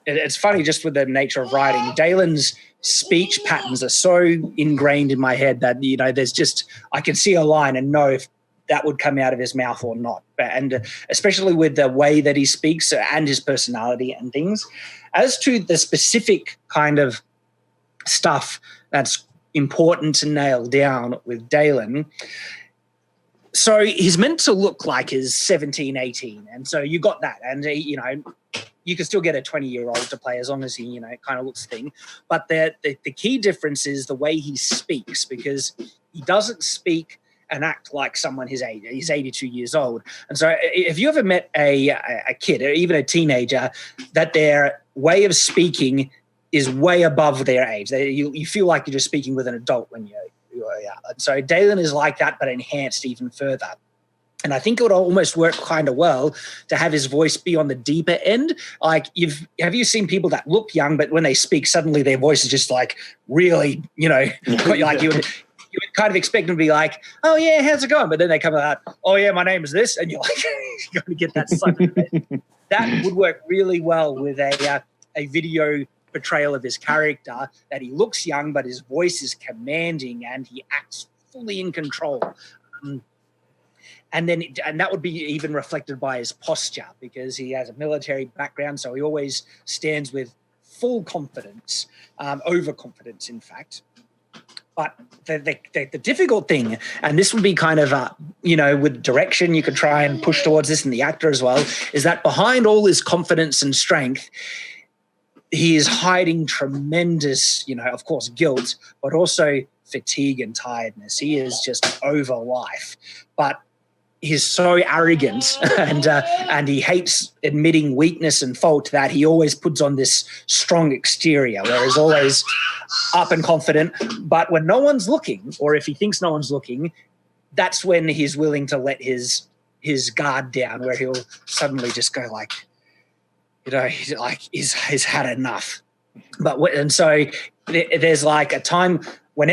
it's funny just with the nature of writing. Daylen's speech patterns are so ingrained in my head that, there's just, I can see a line and know if that would come out of his mouth or not. And especially with the way that he speaks and his personality and things. As to the specific kind of stuff that's important to nail down with Daylen, so he's meant to look like he's 17, 18. And so you got that. And, you can still get a 20-year-old to play as long as he, kind of looks thing. But the key difference is the way he speaks, because he doesn't speak and act like someone his age. He's 82 years old. And so if you ever met a kid or even a teenager that their way of speaking is way above their age, you feel like you're just speaking with an adult when you're young. So Daylen is like that, but enhanced even further. And I think it would almost work kind of well to have his voice be on the deeper end. Like, have you seen people that look young, but when they speak, suddenly their voice is just like really, like you would kind of expect them to be like, oh yeah, how's it going? But then they come out, oh yeah, my name is this. And you're like, you're going to get that sucker. That would work really well with a video portrayal of his character, that he looks young, but his voice is commanding and he acts fully in control. And that would be even reflected by his posture, because he has a military background, so he always stands with full confidence, overconfidence, in fact. But the difficult thing, and this would be kind of, with direction, you could try and push towards this in the actor as well, is that behind all his confidence and strength, he is hiding tremendous, of course, guilt, but also fatigue and tiredness. He is just over life. But he's so arrogant and he hates admitting weakness and fault that he always puts on this strong exterior where he's always up and confident. But when no one's looking, or if he thinks no one's looking, that's when he's willing to let his guard down, where he'll suddenly just go like, he's had enough. And so there's like a time when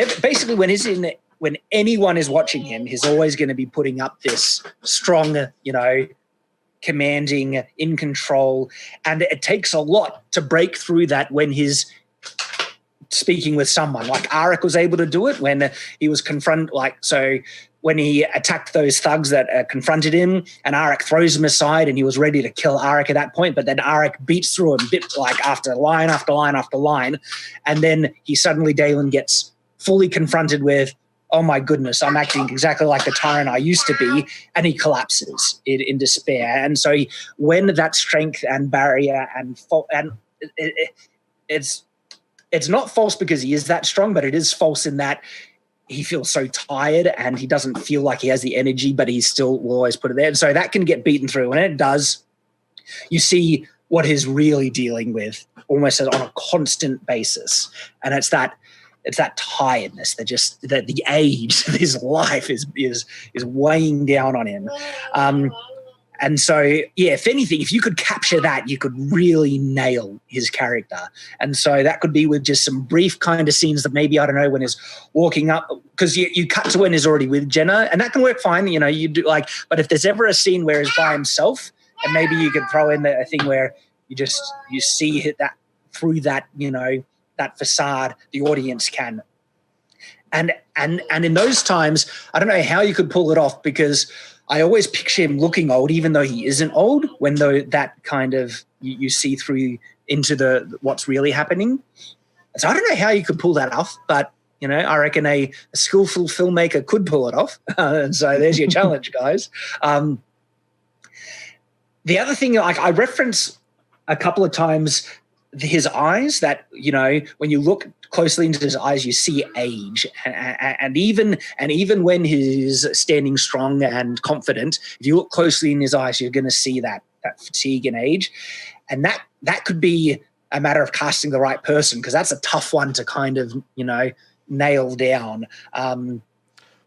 anyone is watching him, he's always going to be putting up this strong, commanding, in control. And it takes a lot to break through that when he's speaking with someone. Like Arik was able to do it when he was confronted. When he attacked those thugs that confronted him, and Arik throws him aside, and he was ready to kill Arik at that point, but then Arik beats through him after line after line after line. And then Daylen gets fully confronted with, oh my goodness, I'm acting exactly like the tyrant I used to be, and he collapses in despair. And so when that strength and barrier and it's not false because he is that strong, but it is false in that he feels so tired and he doesn't feel like he has the energy, but he still will always put it there. And so that can get beaten through. And it does, you see what he's really dealing with almost on a constant basis. And it's that tiredness, the age of his life is weighing down on him. And so, yeah, if anything, if you could capture that, you could really nail his character. And so that could be with just some brief kind of scenes that maybe, I don't know, when he's walking up, because you cut to when he's already with Jenna, and that can work fine, you do but if there's ever a scene where he's by himself, and maybe you could throw in a thing where you see that through that, that facade, the audience can. And in those times, I don't know how you could pull it off, because I always picture him looking old, even though he isn't old, when that kind of you see through into what's really happening. So I don't know how you could pull that off, but I reckon a skillful filmmaker could pull it off. And so there's your challenge, guys. The other thing, I reference a couple of times his eyes, that when you look closely into his eyes, you see age, and even when he's standing strong and confident, if you look closely in his eyes, you're going to see that fatigue and age, and that could be a matter of casting the right person, because that's a tough one to kind of nail down.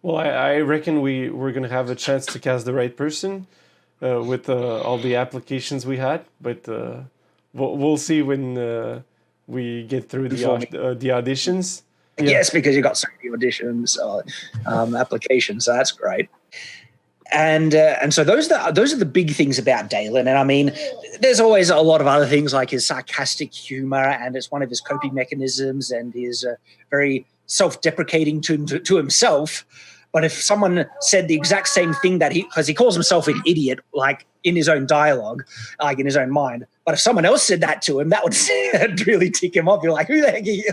Well, I reckon we're going to have a chance to cast the right person with all the applications we had, but we'll see when we get through the auditions. Yeah. Yes, because you got so many auditions, applications, so that's great. And so those are the big things about Daylen. And I mean, there's always a lot of other things like his sarcastic humor, and it's one of his coping mechanisms, and his very self-deprecating to himself. But if someone said the exact same thing because he calls himself an idiot, like in his own dialogue, like in his own mind. But if someone else said that to him, that would really tick him off. You're like, who the heck are you?